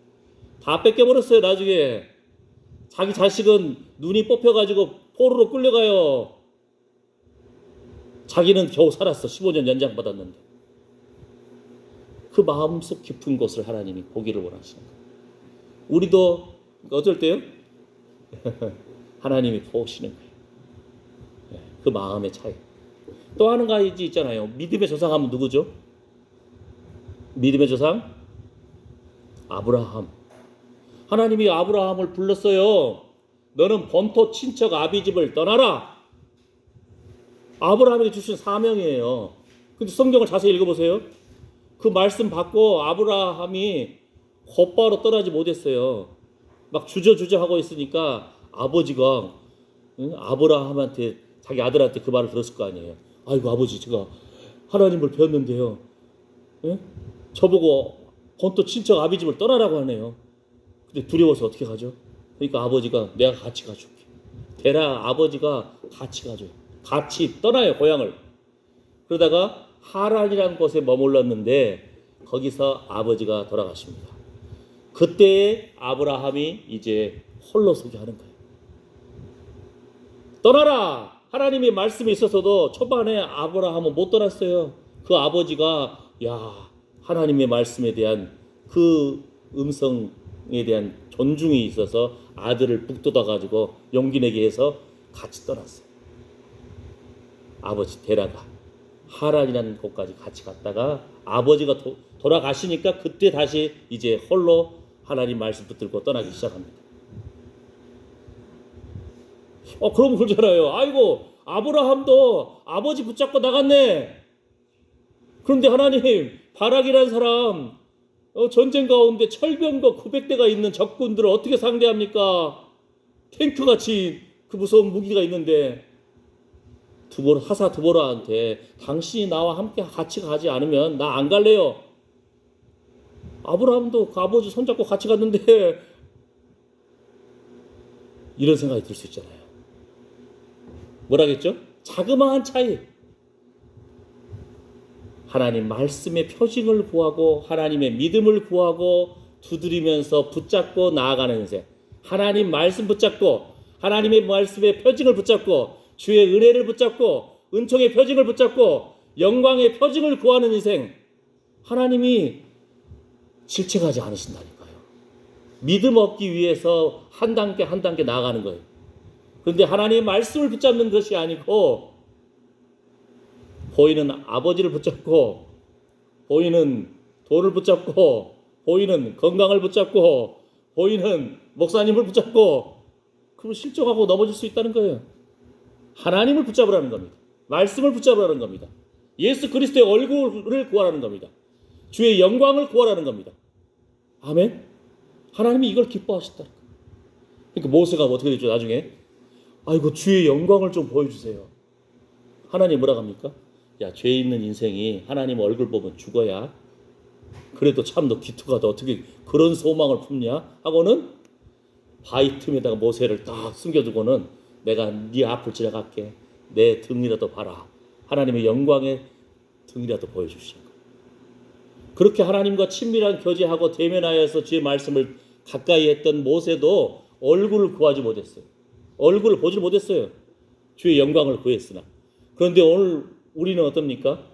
다 뺏겨버렸어요. 나중에 자기 자식은 눈이 뽑혀가지고 포로로 끌려가요. 자기는 겨우 살았어. 15년 연장받았는데. 그 마음속 깊은 곳을 하나님이 보기를 원하시는 거예요. 우리도 어쩔 때요? 하나님이 보시는 거예요. 그 마음의 차이. 또 하는 가지 있잖아요. 믿음의 조상하면 누구죠? 믿음의 조상? 아브라함. 하나님이 아브라함을 불렀어요. 너는 본토 친척 아비집을 떠나라. 아브라함에게 주신 사명이에요. 근데 성경을 자세히 읽어보세요. 그 말씀 받고 아브라함이 곧바로 떠나지 못했어요. 막 주저주저 하고 있으니까 아버지가 아브라함한테 자기 아들한테 그 말을 들었을 거 아니에요. 아이고 아버지 제가 하나님을 배웠는데요. 저보고 본토 친척 아비집을 떠나라고 하네요. 근데 두려워서 어떻게 가죠? 그러니까 아버지가 내가 같이 가줄게. 대라 아버지가 같이 가줘요. 같이 떠나요 고향을. 그러다가 하란이라는 곳에 머물렀는데 거기서 아버지가 돌아가십니다. 그때 아브라함이 이제 홀로 서게 하는 거예요. 떠나라! 하나님의 말씀이 있어서도 초반에 아브라함은 못 떠났어요. 그 아버지가 야 하나님의 말씀에 대한 그 음성에 대한 존중이 있어서 아들을 북돋아가지고 용기 내게 해서 같이 떠났어요. 아버지 데려가 하란이라는 곳까지 같이 갔다가 아버지가 돌아가시니까 그때 다시 이제 홀로 하나님 말씀 붙들고 떠나기 시작합니다. 그럼 그러잖아요. 아이고 아브라함도 아버지 붙잡고 나갔네. 그런데 하나님 바락이라는 사람 전쟁 가운데 철병거 900대가 있는 적군들을 어떻게 상대합니까? 탱크같이 그 무서운 무기가 있는데 하사 드보라한테 당신이 나와 함께 같이 가지 않으면 나 안 갈래요. 아브라함도 그 아버지 손잡고 같이 갔는데 이런 생각이 들 수 있잖아요. 뭐라겠죠? 자그마한 차이. 하나님 말씀의 표징을 구하고 하나님의 믿음을 구하고 두드리면서 붙잡고 나아가는 인생. 하나님 말씀 붙잡고 하나님의 말씀의 표징을 붙잡고 주의 은혜를 붙잡고 은총의 표징을 붙잡고 영광의 표징을 구하는 인생. 하나님이 질책하지 않으신다니까요. 믿음 얻기 위해서 한 단계 한 단계 나아가는 거예요. 그런데 하나님의 말씀을 붙잡는 것이 아니고 보이는 아버지를 붙잡고 보이는 돈을 붙잡고 보이는 건강을 붙잡고 보이는 목사님을 붙잡고 그러면 실족하고 넘어질 수 있다는 거예요. 하나님을 붙잡으라는 겁니다. 말씀을 붙잡으라는 겁니다. 예수 그리스도의 얼굴을 구하라는 겁니다. 주의 영광을 구하라는 겁니다. 아멘. 하나님이 이걸 기뻐하셨다. 그러니까 모세가 어떻게 됐죠? 나중에 아이고 주의 영광을 좀 보여주세요. 하나님 뭐라고 합니까? 야 죄 있는 인생이 하나님 얼굴 보면 죽어야 그래도 참 너 기특하다. 어떻게 그런 소망을 품냐 하고는 바위 틈에다가 모세를 딱 숨겨두고는 내가 네 앞을 지나갈게. 내 등이라도 봐라. 하나님의 영광의 등이라도 보여주시는 거예요. 그렇게 하나님과 친밀한 교제하고 대면하여서 주의 말씀을 가까이 했던 모세도 얼굴을 구하지 못했어요. 얼굴을 보지 못했어요. 주의 영광을 구했으나. 그런데 오늘 우리는 어떻습니까?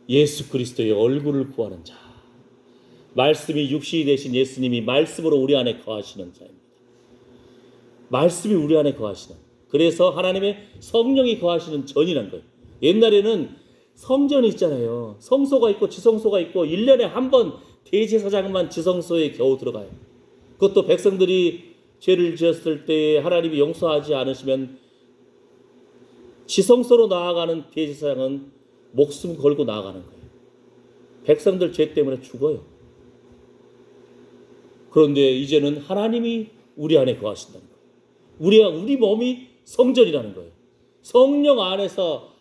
예수 그리스도의 얼굴을 구하는 자. 말씀이 육신이 되신 예수님이 말씀으로 우리 안에 거하시는 자입니다. 말씀이 우리 안에 거하시는. 그래서 하나님의 성령이 거하시는 전이란 거예요. 옛날에는 성전이 있잖아요. 성소가 있고 지성소가 있고 1년에 한 번 대제사장만 지성소에 겨우 들어가요. 그것도 백성들이 죄를 지었을 때 하나님이 용서하지 않으시면 지성소로 나아가는 대제사장은 목숨 걸고 나아가는 거예요. 백성들 죄 때문에 죽어요. 그런데 이제는 하나님이 우리 안에 거하신다는 거예요. 우리 몸이 성전이라는 거예요. 성령 안에서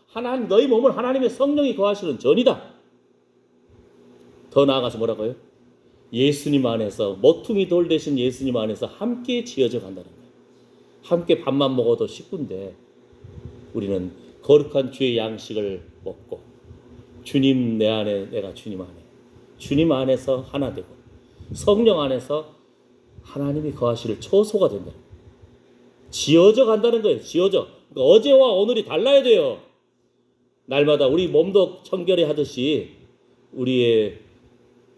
너희 몸은 하나님의 성령이 거하시는 전이다. 더 나아가서 뭐라고요? 예수님 안에서 모퉁이 돌 대신 예수님 안에서 함께 지어져 간다는 거예요. 함께 밥만 먹어도 식구인데 우리는 거룩한 주의 양식을 먹고 주님 내 안에 내가 주님 안에 주님 안에서 하나 되고 성령 안에서 하나님이 거하시를 초소가 된다. 지어져 간다는 거예요. 지어져. 그러니까 어제와 오늘이 달라야 돼요. 날마다 우리 몸도 청결히 하듯이 우리의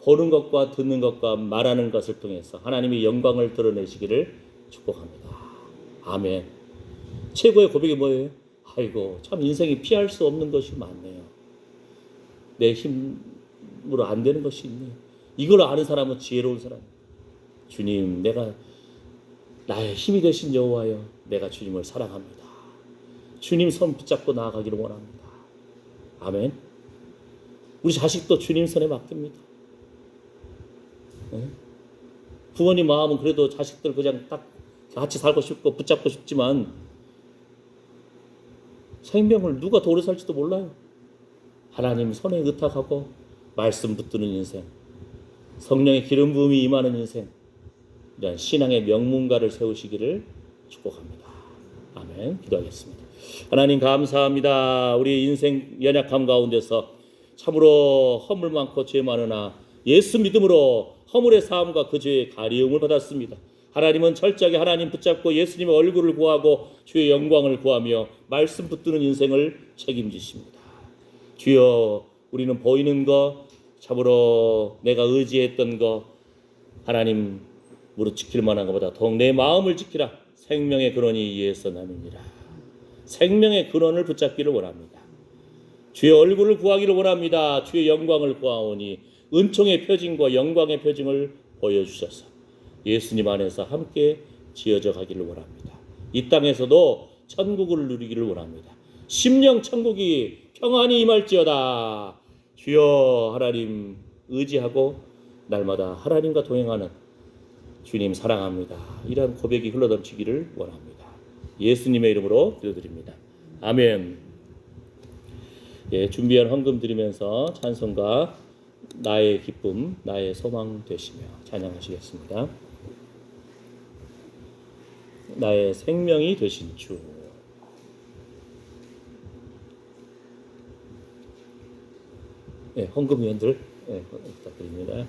보는 것과 듣는 것과 말하는 것을 통해서 하나님의 영광을 드러내시기를 축복합니다. 아멘. 최고의 고백이 뭐예요? 아이고 참 인생이 피할 수 없는 것이 많네요. 내 힘으로 안 되는 것이 있네요. 이걸 아는 사람은 지혜로운 사람. 주님, 내가 나의 힘이 되신 여호와여, 내가 주님을 사랑합니다. 주님 손 붙잡고 나아가기를 원합니다. 아멘. 우리 자식도 주님 손에 맡깁니다. 네? 부모님 마음은 그래도 자식들 그냥 딱 같이 살고 싶고 붙잡고 싶지만 생명을 누가 도래 살지도 몰라요. 하나님 손에 의탁하고 말씀 붙드는 인생, 성령의 기름 부음이 임하는 인생, 이런 신앙의 명문가를 세우시기를 축복합니다. 아멘. 기도하겠습니다. 하나님 감사합니다. 우리 인생 연약함 가운데서 참으로 허물 많고 죄 많으나 예수 믿음으로 허물의 사함과 그 죄의 가리움을 받았습니다. 하나님은 철저하게 하나님 붙잡고 예수님의 얼굴을 구하고 주의 영광을 구하며 말씀 붙드는 인생을 책임지십니다. 주여, 우리는 보이는 것, 참으로 내가 의지했던 것, 하나님 무릇 지킬 만한 것보다 더욱 내 마음을 지키라. 생명의 근원이 이에서 남이니라. 생명의 근원을 붙잡기를 원합니다. 주의 얼굴을 구하기를 원합니다. 주의 영광을 구하오니 은총의 표징과 영광의 표징을 보여주셔서 예수님 안에서 함께 지어져 가기를 원합니다. 이 땅에서도 천국을 누리기를 원합니다. 심령 천국이 평안히 임할지어다. 주여, 하나님 의지하고 날마다 하나님과 동행하는 주님 사랑합니다. 이런 고백이 흘러넘치기를 원합니다. 예수님의 이름으로 기도드립니다. 아멘. 예, 준비한 헌금 드리면서 찬송가 나의 기쁨, 나의 소망 되시며 찬양하시겠습니다. 나의 생명이 되신 주. 예, 헌금위원들 부탁드립니다.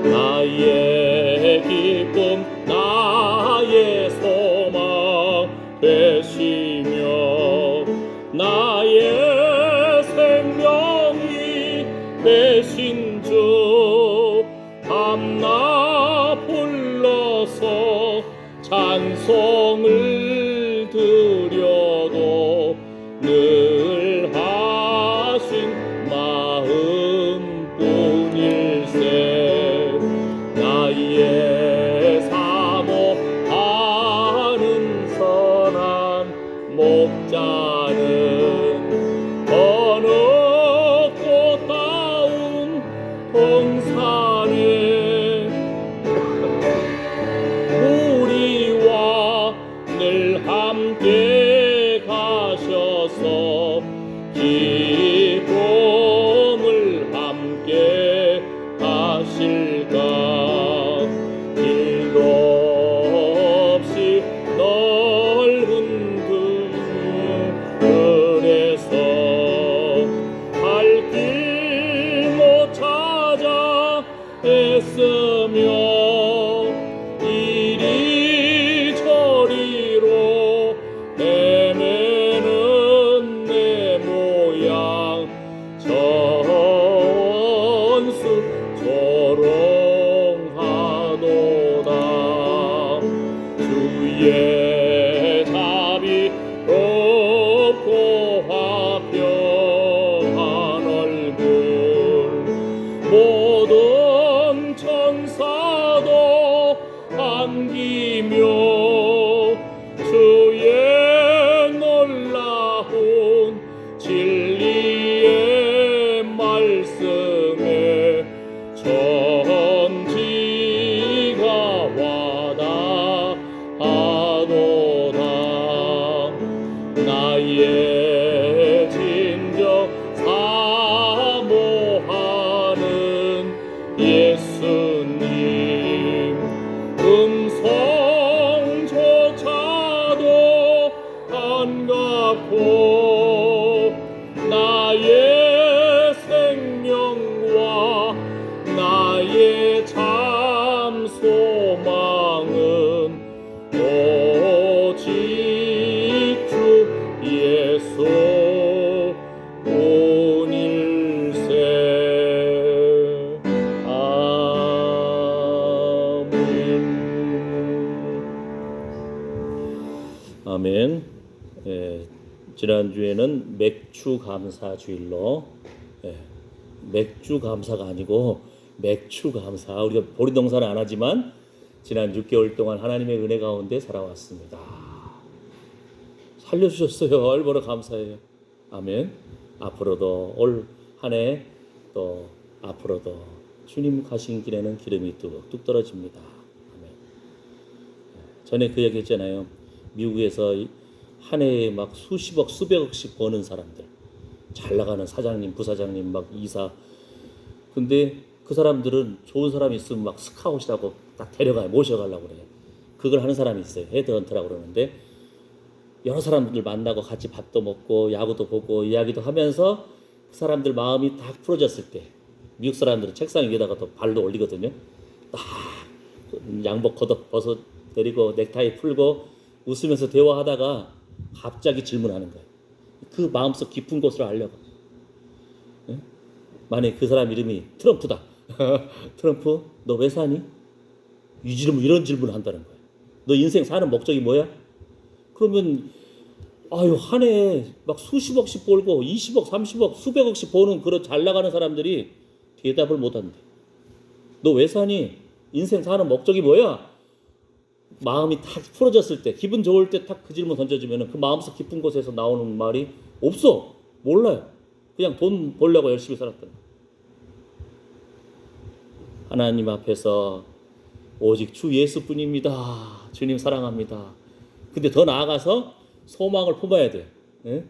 나의 기쁨, 나의 소망 되시며 나의 생명이 되신 주, 밤낮 불러서 찬송을 드려도 늘 하신 마음뿐일세. 나의 사모하는 선한 목자는 어느 꽃다운 동산에 우리와 늘 함께 가셔서 기쁨을 함께 하실까. 길도 없이 넓은 그늘에서 갈 길 못 찾아 애쓰며 이리저리로 헤매는 내 모양 전수 조롱하도다. 주의 자비롭고 화평한 얼굴 모든 천사도 안기며 주의 놀라운 진리의 말씀에 천지가 와닿아도다. 나의 진정 사모하는 예수님, 낳고 나의 생명과 나의 참 소망은 오직 주 예수 온 일생. 아멘. 아멘. 지난주에는 맥주 감사 주일로, 맥주 감사가 아니고 맥주 감사, 우리가 보리동사는 안 하지만 지난 6개월 동안 하나님의 은혜 가운데 살아왔습니다. 살려주셨어요. 얼마나 감사해요. 아멘. 앞으로도 올 한 해 또 앞으로도 주님 가신 길에는 기름이 뚝뚝 떨어집니다. 아멘. 전에 그 얘기 했잖아요. 미국에서 한 해에 막 수십억 수백억씩 버는 사람들, 잘 나가는 사장님 부사장님 막 이사, 근데 그 사람들은 좋은 사람이 있으면 막 스카웃이라고 딱 데려가요. 모셔가려고 그래요. 그걸 하는 사람이 있어요. 헤드헌터라고 그러는데, 여러 사람들 만나고 같이 밥도 먹고 야구도 보고 이야기도 하면서 그 사람들 마음이 딱 풀어졌을 때, 미국 사람들은 책상 위에다가 또 발도 올리거든요. 딱 양복 걷어 벗어 내리고 넥타이 풀고 웃으면서 대화하다가 갑자기 질문하는 거예요. 그 마음속 깊은 곳을 알려고. 만약에 그 사람 이름이 트럼프다. 트럼프, 너 왜 사니? 이런 질문을 한다는 거예요. 너 인생 사는 목적이 뭐야? 그러면 아유, 한 해에 막 수십억씩 벌고 20억, 30억, 수백억씩 버는 그런 잘 나가는 사람들이 대답을 못한대. 너 왜 사니? 인생 사는 목적이 뭐야? 마음이 탁 풀어졌을 때, 기분 좋을 때 탁 그 질문 던져주면 그 마음속 깊은 곳에서 나오는 말이 없어. 몰라요. 그냥 돈 벌려고 열심히 살았던. 하나님 앞에서 오직 주 예수뿐입니다. 주님 사랑합니다. 근데 더 나아가서 소망을 품어야 돼. 예?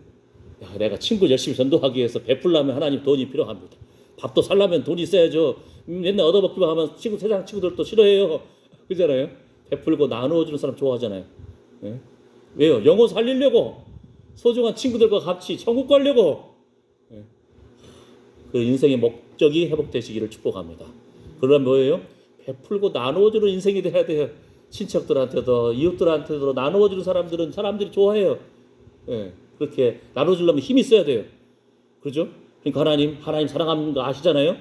야, 내가 친구 열심히 전도하기 위해서 베풀려면 하나님 돈이 필요합니다. 밥도 살려면 돈이 있어야죠. 맨날 얻어먹기만 하면 세상 친구들도 싫어해요. 그잖아요. 베풀고 나누어주는 사람 좋아하잖아요. 예? 왜요? 영혼 살리려고, 소중한 친구들과 같이 천국 가려고. 예? 그 인생의 목적이 회복되시기를 축복합니다. 그러면 뭐예요? 베풀고 나누어주는 인생이 돼야 돼요. 친척들한테도 이웃들한테도 나누어주는 사람들은 사람들이 좋아해요. 예, 그렇게 나눠주려면 힘이 있어야 돼요. 그렇죠? 그러니까 하나님 사랑하는 거 아시잖아요.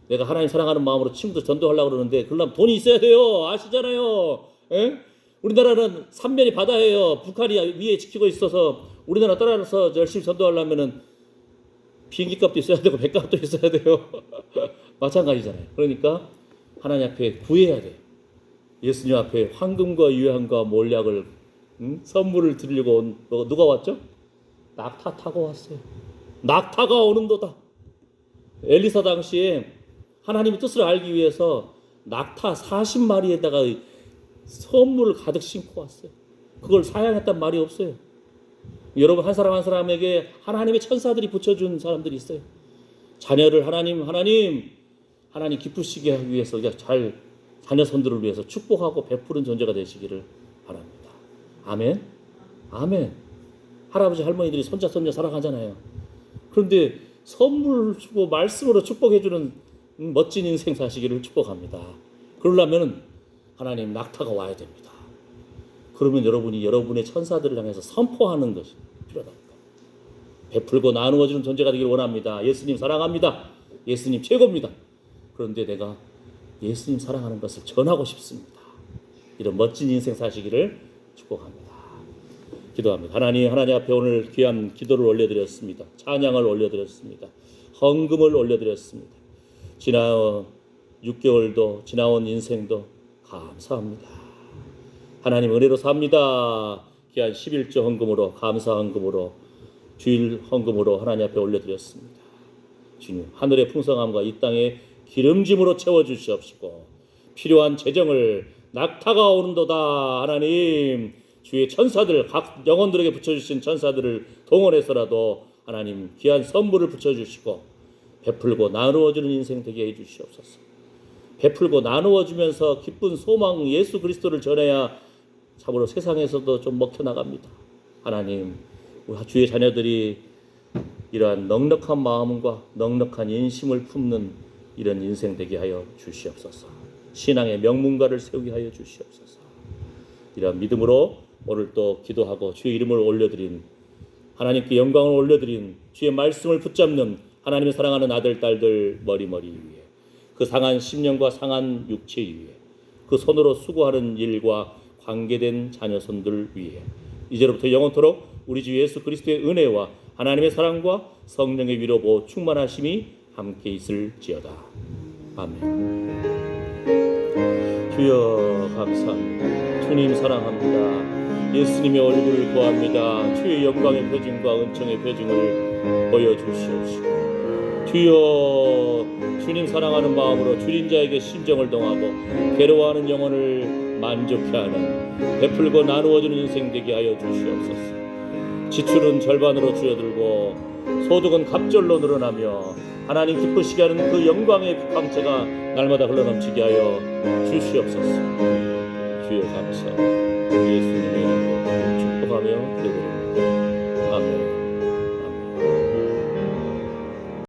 내가 하나님 사랑하는 마음으로 친구들 전도하려고 그러는데 그러려면 돈이 있어야 돼요. 아시잖아요. 예? 우리나라는 삼면이 바다예요. 북한이 위에 지키고 있어서 우리나라 따라서 열심히 전도하려면은 비행기 값도 있어야 되고 배값도 있어야 돼요. 마찬가지잖아요. 그러니까 하나님 앞에 구해야 돼요. 예수님 앞에 황금과 유향과 몰약을 선물을 드리려고 온 누가 왔죠? 낙타 타고 왔어요. 낙타가 오는도다. 엘리사 당시에 하나님의 뜻을 알기 위해서 낙타 40마리에다가 선물을 가득 싣고 왔어요. 그걸 사양했단 말이 없어요. 여러분, 한 사람 한 사람에게 하나님의 천사들이 붙여준 사람들이 있어요. 자녀를 하나님 기쁘시게 하기 위해서 자녀 손들을 위해서 축복하고 베푸는 존재가 되시기를 바랍니다. 아멘. 아멘. 할아버지 할머니들이 손자 손녀 사랑하잖아요. 그런데 선물 주고 말씀으로 축복해주는 멋진 인생 사시기를 축복합니다. 그러려면 하나님 낙타가 와야 됩니다. 그러면 여러분이 여러분의 천사들을 향해서 선포하는 것이 필요합니다. 베풀고 나누어주는 존재가 되기를 원합니다. 예수님 사랑합니다. 예수님 최고입니다. 그런데 내가 예수님 사랑하는 것을 전하고 싶습니다. 이런 멋진 인생 사시기를 축복합니다. 기도합니다. 하나님 앞에 오늘 귀한 기도를 올려드렸습니다. 찬양을 올려드렸습니다. 헌금을 올려드렸습니다. 지나온 6개월도 지나온 인생도 감사합니다. 하나님 은혜로 삽니다. 귀한 11조 헌금으로, 감사 헌금으로, 주일 헌금으로 하나님 앞에 올려드렸습니다. 주님, 하늘의 풍성함과 이 땅의 기름짐으로 채워주시옵시고 필요한 재정을 낙타가 오는도다. 하나님, 주의 천사들, 각 영혼들에게 붙여주신 천사들을 동원해서라도 하나님 귀한 선물을 붙여주시고 베풀고 나누어주는 인생 되게 해주시옵소서. 베풀고 나누어주면서 기쁜 소망 예수 그리스도를 전해야 참으로 세상에서도 좀 먹혀나갑니다. 하나님, 주의 자녀들이 이러한 넉넉한 마음과 넉넉한 인심을 품는 이런 인생 되게 하여 주시옵소서. 신앙의 명문가를 세우게 하여 주시옵소서. 이러한 믿음으로 오늘 또 기도하고 주의 이름을 올려드린, 하나님께 영광을 올려드린 주의 말씀을 붙잡는 하나님의 사랑하는 아들 딸들 머리머리 위에, 그 상한 심령과 상한 육체 위에, 그 손으로 수고하는 일과 관계된 자녀손들 위에 이제로부터 영원토록 우리 주 예수 그리스도의 은혜와 하나님의 사랑과 성령의 위로보 충만하심이 함께 있을지어다. 아멘. 주여 감사합니다. 주님 사랑합니다. 예수님의 얼굴을 구합니다. 주의 영광의 표징과 은총의 표징을 보여주시옵시고, 주여 주님 사랑하는 마음으로 주린 자에게 심정을 동하고 괴로워하는 영혼을 만족케 하는 베풀고 나누어주는 인생 되게 하여 주시옵소서. 지출은 절반으로 줄어들고 소득은 갑절로 늘어나며 하나님 기쁘시게 하는 그 영광의 광채가 날마다 흘러넘치게 하여 주시옵소서. 주여 감사합니다. 예수님의 이름으로 축복하며 기도드립니다.